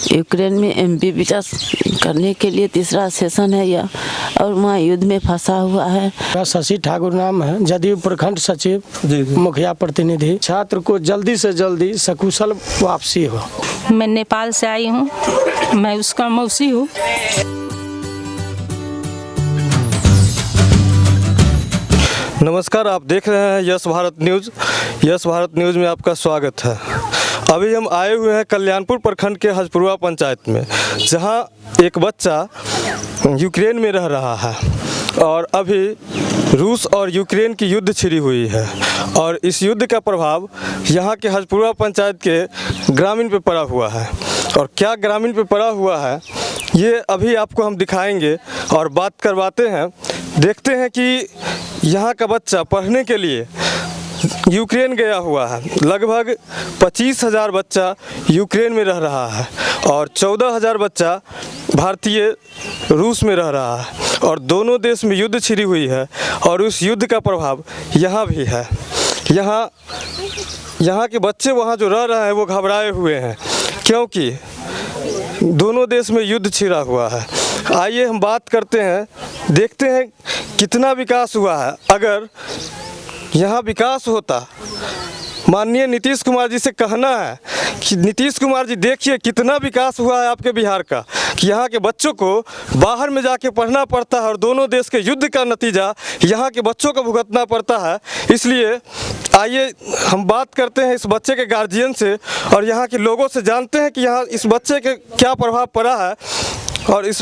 Ukraine में MBBS करने के लिए तीसरा सेशन है यह, और वहाँ युद्ध में फंसा हुआ है। शशि ठाकुर नाम है, जदयू प्रखंड सचिव, मुखिया प्रतिनिधि। छात्र को जल्दी से जल्दी सकुशल वापसी हो। मैं नेपाल से आई हूँ, मैं उसका मौसी हूँ। नमस्कार, आप देख रहे हैं yes Bharat news. Yes Bharat news में आपका स्वागत है। अभी हम आए हुए हैं कल्याणपुर प्रखंड के हजपुरवा पंचायत में, जहां एक बच्चा यूक्रेन में रह रहा है और अभी रूस और यूक्रेन की युद्ध छिड़ी हुई है और इस युद्ध का प्रभाव यहां के हजपुरवा पंचायत के ग्रामीण पे पड़ा हुआ है। और क्या ग्रामीण पे पड़ा हुआ है ये अभी आपको हम दिखाएंगे और बात करवाते हैं। देखते हैं कि यहाँ का बच्चा पढ़ने के लिए यूक्रेन गया हुआ है। लगभग 25,000 बच्चा यूक्रेन में रह रहा है और 14,000 बच्चा भारतीय रूस में रह रहा है और दोनों देश में युद्ध छिड़ी हुई है और उस युद्ध का प्रभाव यहाँ भी है। यहाँ के बच्चे वहाँ जो रह रहे हैं वो घबराए हुए हैं, क्योंकि दोनों देश में युद्ध छिड़ा हुआ है। आइए हम बात करते हैं, देखते हैं कितना विकास हुआ है। अगर यहाँ विकास होता, माननीय नीतीश कुमार जी से कहना है कि नीतीश कुमार जी देखिए कितना विकास हुआ है आपके बिहार का, कि यहाँ के बच्चों को बाहर में जाके पढ़ना पड़ता है और दोनों देश के युद्ध का नतीजा यहाँ के बच्चों को भुगतना पड़ता है। इसलिए आइए हम बात करते हैं इस बच्चे के गार्जियन से और यहाँ के लोगों से, जानते हैं कि यहाँ इस बच्चे के क्या प्रभाव पड़ा है और इस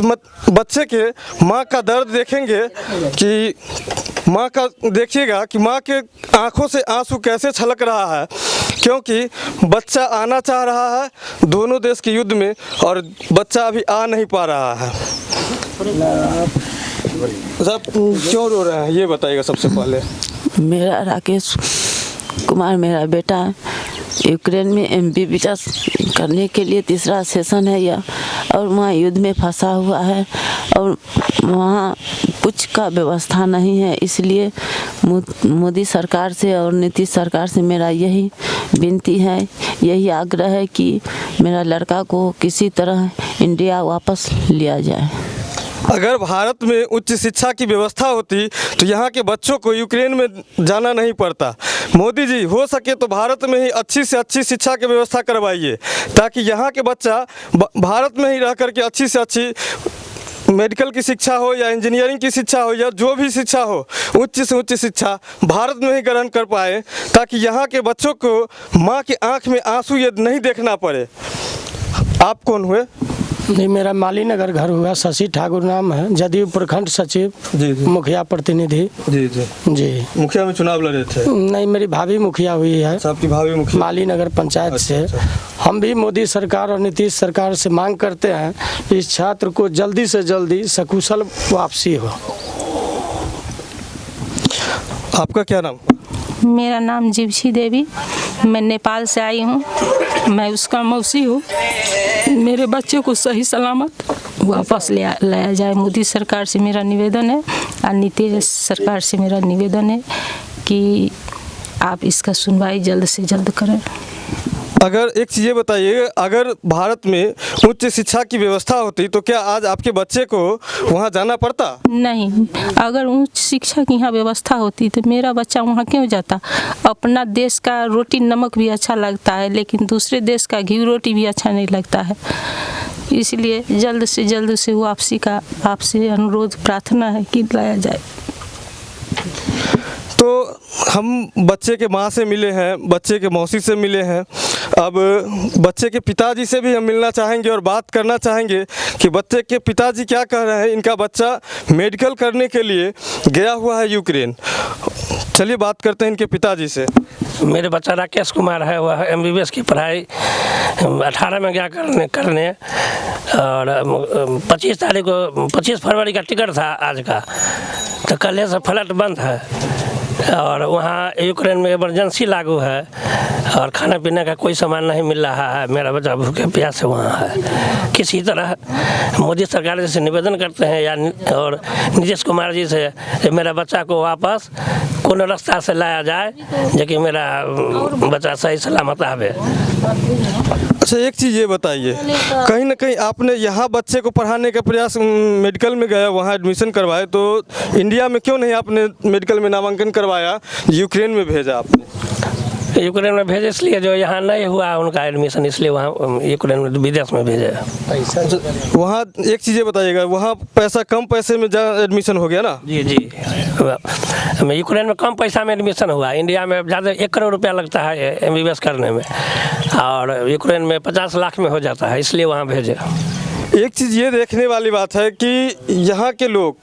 बच्चे के माँ का दर्द देखेंगे कि माँ का देखिएगा कि माँ के आंखों से आंसू कैसे छलक रहा है, क्योंकि बच्चा आना चाह रहा है दोनों देश के युद्ध में और बच्चा अभी आ नहीं पा रहा है। साहब क्यों रो रहे हैं ये बताइएगा सबसे पहले। मेरा राकेश कुमार मेरा बेटा यूक्रेन में MBBS करने के लिए तीसरा सेशन है यह, और वहाँ युद्ध में फंसा हुआ है और वहाँ कुछ का व्यवस्था नहीं है। इसलिए मोदी सरकार से और नीतीश सरकार से मेरा यही विनती है, यही आग्रह है कि मेरा लड़का को किसी तरह इंडिया वापस लिया जाए। अगर भारत में उच्च शिक्षा की व्यवस्था होती तो यहाँ के बच्चों को यूक्रेन में जाना नहीं पड़ता। मोदी जी हो सके तो भारत में ही अच्छी से अच्छी शिक्षा की व्यवस्था करवाइए, ताकि यहाँ के बच्चा भारत में ही रह कर के अच्छी से अच्छी मेडिकल की शिक्षा हो या इंजीनियरिंग की शिक्षा हो या जो भी शिक्षा हो, उच्च से उच्च शिक्षा भारत में ही ग्रहण कर पाए, ताकि यहाँ के बच्चों को माँ की आँख में आंसू ये नहीं देखना पड़े। आप कौन हुए? जी, मेरा मालीनगर घर हुआ। शशि ठाकुर नाम है, जदयू प्रखंड सचिव, मुखिया प्रतिनिधि। जी मुखिया में चुनाव लड़े थे? नहीं, मेरी भाभी मुखिया हुई है। आपकी भाभी मुखिया? मालीनगर पंचायत से। हम भी मोदी सरकार और नीतीश सरकार से मांग करते हैं इस छात्र को जल्दी से जल्दी सकुशल वापसी हो। आपका क्या नाम? मेरा नाम जीवछी देवी, मैं नेपाल से आई हूँ, मैं उसका मौसी हूँ। मेरे बच्चे को सही सलामत वापस लाया जाए। मोदी सरकार से मेरा निवेदन है और नीतीश सरकार से मेरा निवेदन है कि आप इसका सुनवाई जल्द से जल्द करें। अगर एक चीज़ ये बताइए, अगर भारत में उच्च शिक्षा की व्यवस्था होती तो क्या आज आपके बच्चे को वहाँ जाना पड़ता? नहीं, अगर उच्च शिक्षा की यहाँ व्यवस्था होती तो मेरा बच्चा वहाँ क्यों जाता। अपना देश का रोटी नमक भी अच्छा लगता है, लेकिन दूसरे देश का घी रोटी भी अच्छा नहीं लगता है। इसलिए जल्द से वापसी का आपसे अनुरोध प्रार्थना है कि लाया जाए। तो हम बच्चे के माँ से मिले हैं, बच्चे के मौसी से मिले हैं, अब बच्चे के पिताजी से भी हम मिलना चाहेंगे और बात करना चाहेंगे कि बच्चे के पिताजी क्या कह रहे हैं। इनका बच्चा मेडिकल करने के लिए गया हुआ है यूक्रेन। चलिए बात करते हैं इनके पिताजी से। मेरे बच्चा राकेश कुमार है, वह MBBS की पढ़ाई 18 में गया करने और 25 फरवरी का टिकट था आज का, तो कल से फ्लाइट बंद है और वहाँ यूक्रेन में इमरजेंसी लागू है और खाने पीने का कोई सामान नहीं मिल रहा है। मेरा बच्चा भूखे प्यासे वहाँ है। किसी तरह मोदी सरकार जी से निवेदन करते हैं या और नीतीश कुमार जी से मेरा बच्चा को वापस कोनो रास्ता से लाया जाए, जो कि मेरा बच्चा सही सलामत आवे। अच्छा, एक चीज़ ये बताइए, कहीं ना कहीं आपने यहाँ बच्चे को पढ़ाने का प्रयास, मेडिकल में गया, वहाँ एडमिशन करवाए, तो इंडिया में क्यों नहीं आपने मेडिकल में नामांकन करवाया, यूक्रेन में भेजा आपने? यूक्रेन में भेजे इसलिए जो यहाँ नहीं हुआ उनका एडमिशन, इसलिए वहाँ यूक्रेन में विदेश में भेजे। वहाँ एक चीज़ ये बताइएगा, वहाँ पैसा कम पैसे में एडमिशन हो गया ना? जी जी, यूक्रेन में कम पैसा में एडमिशन हुआ, इंडिया में ज़्यादा 1 करोड़ रुपया लगता है MBBS करने में, और यूक्रेन में 50 लाख में हो जाता है, इसलिए वहाँ भेजे। एक चीज़ ये देखने वाली बात है कि यहाँ के लोग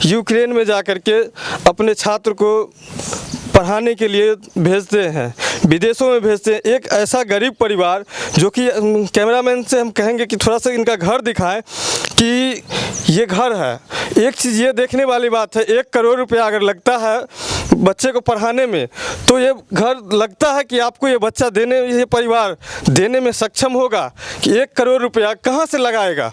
यूक्रेन में जा कर के अपने छात्र को पढ़ाने के लिए भेजते हैं, विदेशों में भेजते हैं। एक ऐसा गरीब परिवार जो कि कैमरामैन से हम कहेंगे कि थोड़ा सा इनका घर दिखाएं कि ये घर है। एक चीज़ ये देखने वाली बात है, 1 करोड़ रुपया अगर लगता है बच्चे को पढ़ाने में, तो ये घर लगता है कि आपको ये बच्चा देने, ये परिवार देने में सक्षम होगा कि 1 करोड़ रुपया कहाँ से लगाएगा।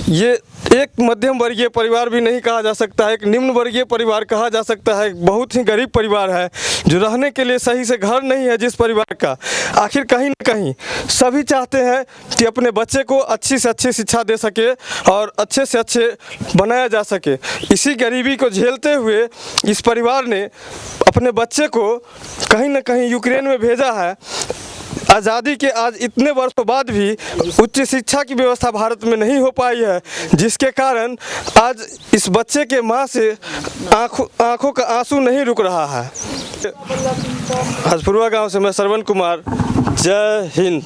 ये एक मध्यम वर्गीय परिवार भी नहीं कहा जा सकता है, एक निम्न वर्गीय परिवार कहा जा सकता है, बहुत ही गरीब परिवार है जो रहने के लिए सही से घर नहीं है जिस परिवार का। आखिर कहीं ना कहीं सभी चाहते हैं कि अपने बच्चे को अच्छी से अच्छी शिक्षा दे सके और अच्छे से अच्छे बनाया जा सके। इसी गरीबी को झेलते हुए इस परिवार ने अपने बच्चे को कहीं ना कहीं यूक्रेन में भेजा है। आज़ादी के आज इतने वर्षों बाद भी उच्च शिक्षा की व्यवस्था भारत में नहीं हो पाई है, जिसके कारण आज इस बच्चे के माँ से आँखों का आंसू नहीं रुक रहा है। हजपुरवा गांव से मैं श्रवण कुमार, जय हिंद।